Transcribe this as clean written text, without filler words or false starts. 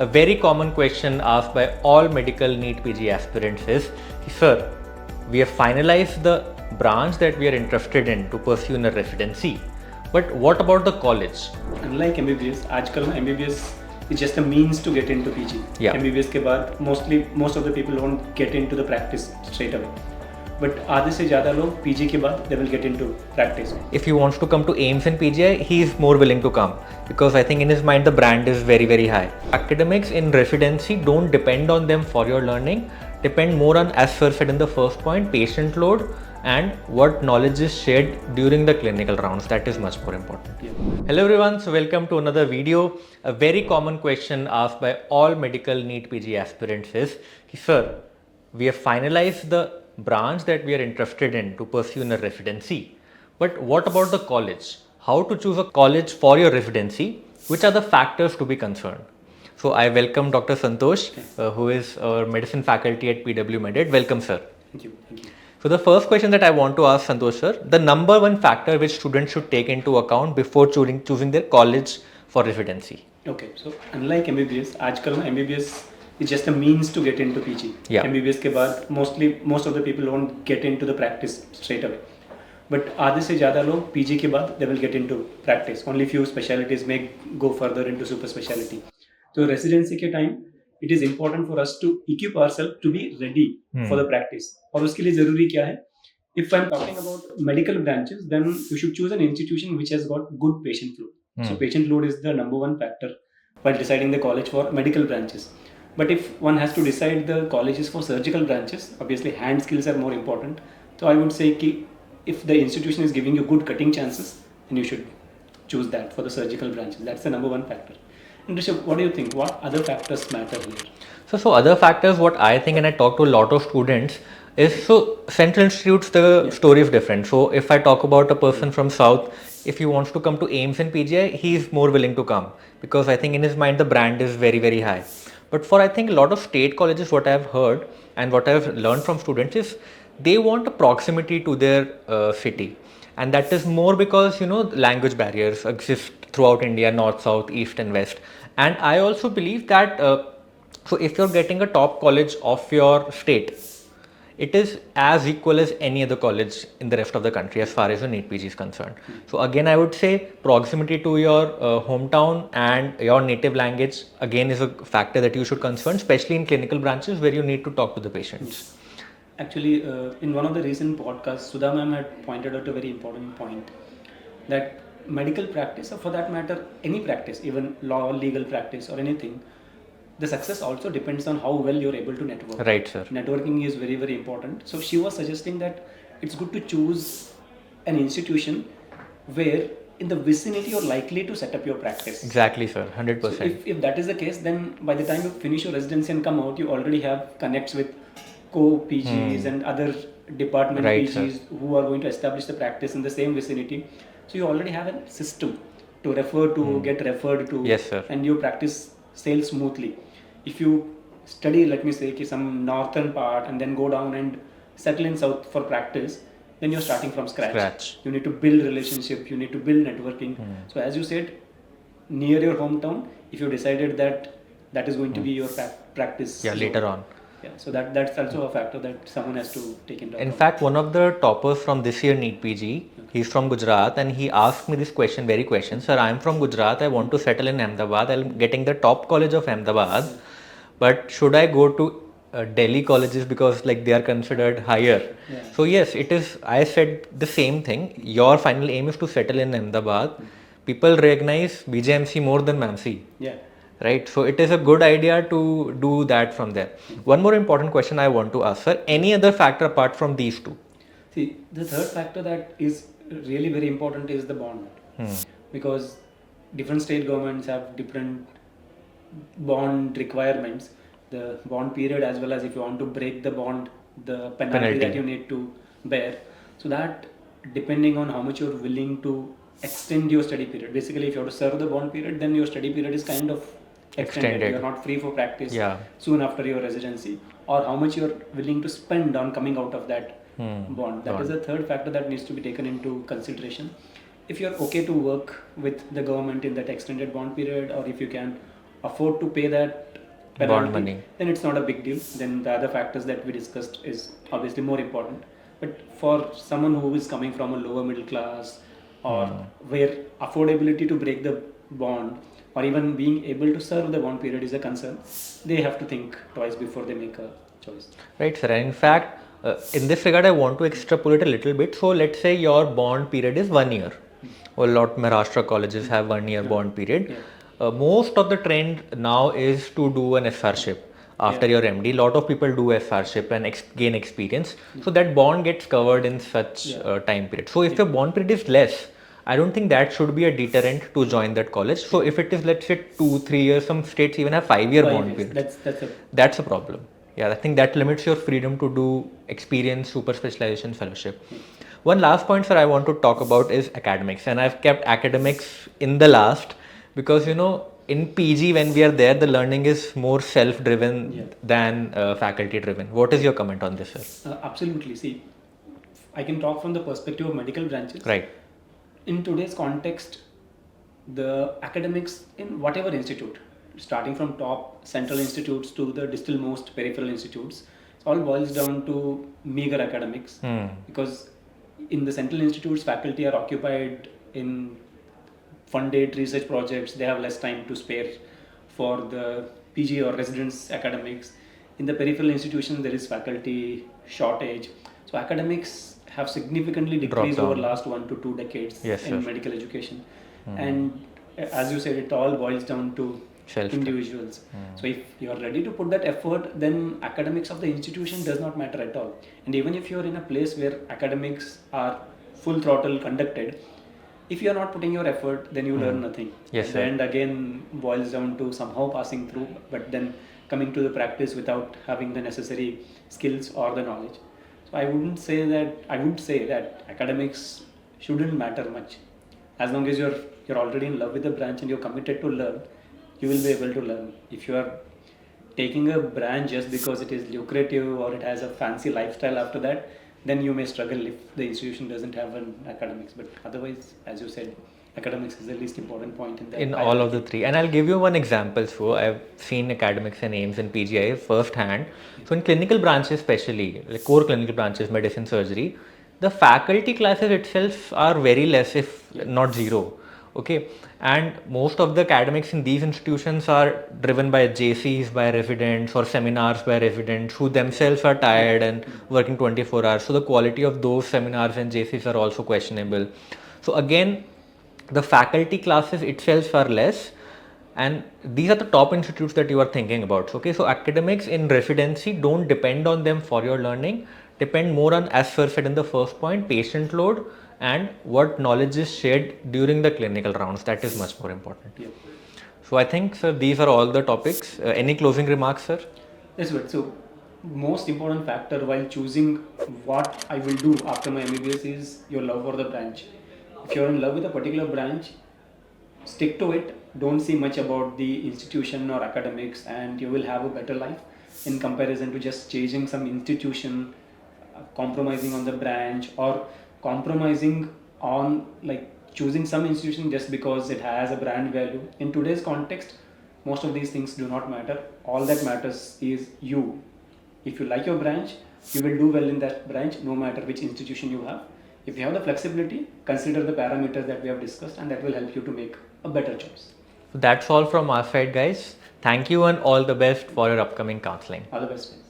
A very common question asked by all medical NEET PG aspirants is, Sir, we have finalized the branch that we are interested in to pursue in a residency, but what about the college? Unlike MBBS, आजकल ना MBBS is just a means to get into PG. Yeah. MBBS के बाद most of the people won't get into the practice straight away. But आधे से ज़्यादा लोग PG के बाद they will get into practice. If he wants to come to AIMS and PGI, he is more willing to come because I think in his mind the brand is very, very high. Academics in residency don't depend on them for your learning, depend more on, as sir said in the first point, patient load and what knowledge is shared during the clinical rounds. That is much more important. Yeah. Hello everyone, so welcome to another video. A very common question asked by all medical NEET PG aspirants is, Sir, we have finalized the branch that we are interested in to pursue in a residency, but what about the college? How to choose a college for your residency? Which are the factors to be concerned? So I welcome Dr. Santhosh, who is our medicine faculty at PW Medit. Welcome, sir. Thank you. Thank you. So the first question that I want to ask Santhosh sir, the number one factor which students should take into account before choosing their college for residency. Okay, so unlike MBBS, आजकल ना MBBS is just a means to get into PG. Yeah. MBBS के बाद most of the people won't get into the practice straight away. But आधे से ज़्यादा लोग PG के बाद they will get into practice. Only few specialties may go further into super specialty. So residency के time it is important for us to equip ourselves to be ready for the practice. और उसके लिए ज़रूरी क्या है? If I'm talking about medical branches, then you should choose an institution which has got good patient load. So patient load is the number one factor while deciding the college for medical branches. But if one has to decide the colleges for surgical branches, obviously hand skills are more important. So I would say कि if the institution is giving you good cutting chances, then you should choose that for the surgical branches. That's the number one factor. And Rishabh, what do you think? What other factors matter here? So other factors, what I think, and I talk to a lot of students, is so central institutes, the story is different. So if I talk about a person from South, if he wants to come to AIMS and PGI, he is more willing to come because I think in his mind the brand is very, very high. But for I think a lot of state colleges, what I've heard and what I've learned from students is they want a proximity to their city. And that is more because, language barriers exist throughout India, north, south, east and west. And I also believe that, so if you're getting a top college of your state, it is as equal as any other college in the rest of the country as far as your NEET PG is concerned. So again, I would say proximity to your hometown and your native language again is a factor that you should concern, especially in clinical branches where you need to talk to the patients. Actually, in one of the recent podcasts, Sudha ma'am had pointed out a very important point that medical practice, or for that matter, any practice, even law, legal practice or anything, the success also depends on how well you're able to network. Right, sir. Networking is very, very important. So she was suggesting that it's good to choose an institution where in the vicinity you're likely to set up your practice. Exactly, sir. 100%. So if that is the case, then by the time you finish your residency and come out, you already have connects with co-PGs and other department PGs who are going to establish the practice in the same vicinity. So you already have a system to refer to, get referred to, yes, sir. And your practice sails smoothly. If you study, let me say, some northern part and then go down and settle in south for practice, then you're starting from scratch. You need to build relationship, you need to build networking. So as you said, near your hometown, if you decided that is going to be your practice. Yeah, later on. Yeah, so that's also a factor that someone has to take into account. In fact, one of the toppers from this year NEET PG, he's from Gujarat and he asked me this very question, Sir, I'm from Gujarat, I want to settle in Ahmedabad, I'm getting the top college of Ahmedabad, but should I go to Delhi colleges because they are considered higher? Yeah. So yes, it is, I said the same thing, your final aim is to settle in Ahmedabad. People recognize BJMC more than MAMC. Yeah. Right, so it is a good idea to do that from there. One more important question I want to ask, sir. Any other factor apart from these two? See, the third factor that is really very important is the bond. Because different state governments have different bond requirements. The bond period, as well as if you want to break the bond, the penalty that you need to bear. So that depending on how much you're willing to extend your study period. Basically, if you have to serve the bond period, then your study period is kind of extended. You're not free for practice soon after your residency, or how much you're willing to spend on coming out of that bond. That is the third factor that needs to be taken into consideration. If you're okay to work with the government in that extended bond period, or if you can afford to pay that penalty, money. then it's not a big deal. Then the other factors that we discussed is obviously more important. But for someone who is coming from a lower middle class, or where affordability to break the bond or even being able to serve the bond period is a concern, they have to think twice before they make a choice. Right, sir. And in fact, in this regard, I want to extrapolate a little bit. So let's say your bond period is 1 year. Well, a lot of Maharashtra colleges have 1 year bond period. Yeah. Most of the trend now is to do an SRship after your MD. A lot of people do SRship and gain experience. So that bond gets covered in such time period. So if your bond period is less, I don't think that should be a deterrent to join that college. So if it is, let's say, 2-3 years, some states even have 5-year bond period. That's a problem. Yeah, I think that limits your freedom to do experience, super specialization, fellowship. One last point, sir, I want to talk about is academics. And I've kept academics in the last because, in PG, when we are there, the learning is more self-driven than faculty-driven. What is your comment on this, sir? Absolutely. See, I can talk from the perspective of medical branches. Right. In today's context, the academics in whatever institute, starting from top central institutes to the distal most peripheral institutes, it all boils down to meager academics. Because in the central institutes, faculty are occupied in funded research projects. They have less time to spare for the PG or residence academics. In the peripheral institutions, there is faculty shortage. So academics have significantly decreased over last 1 to 2 decades in medical education. And as you said, it all boils down to individuals. So if you are ready to put that effort, then academics of the institution does not matter at all. And even if you are in a place where academics are full throttle conducted, if you are not putting your effort, then you learn nothing. Yes, and again boils down to somehow passing through, but then coming to the practice without having the necessary skills or the knowledge. So I would say that academics shouldn't matter much. As long as you're already in love with the branch and you're committed to learn, you will be able to learn. If you are taking a branch just because it is lucrative or it has a fancy lifestyle after that, then you may struggle if the institution doesn't have an academics. But otherwise, as you said, academics is the least important point in all of the three. And I'll give you one example. So I've seen academics and AIMS and PGI firsthand. So in clinical branches, especially like core clinical branches, medicine, surgery, the faculty classes itself are very less, if not zero. Okay, and most of the academics in these institutions are driven by JCs, by residents, or seminars by residents who themselves are tired and working 24 hours. So the quality of those seminars and JCs are also questionable. So again, the faculty classes itself are less, and these are the top institutes that you are thinking about. Okay, so academics in residency don't depend on them for your learning, depend more on, as sir said in the first point, patient load and what knowledge is shared during the clinical rounds. That is much more important. Yeah. So I think, sir, these are all the topics. Any closing remarks, sir? That's good. So most important factor while choosing what I will do after my MBBS is your love for the branch. If you're in love with a particular branch, stick to it. Don't see much about the institution or academics, and you will have a better life in comparison to just chasing some institution, compromising on the branch, or compromising on choosing some institution just because it has a brand value. In today's context, most of these things do not matter. All that matters is you. If you like your branch, you will do well in that branch no matter which institution you have. If you have the flexibility, consider the parameters that we have discussed, and that will help you to make a better choice. So that's all from our side, guys. Thank you and all the best for your upcoming counseling. All the best, guys.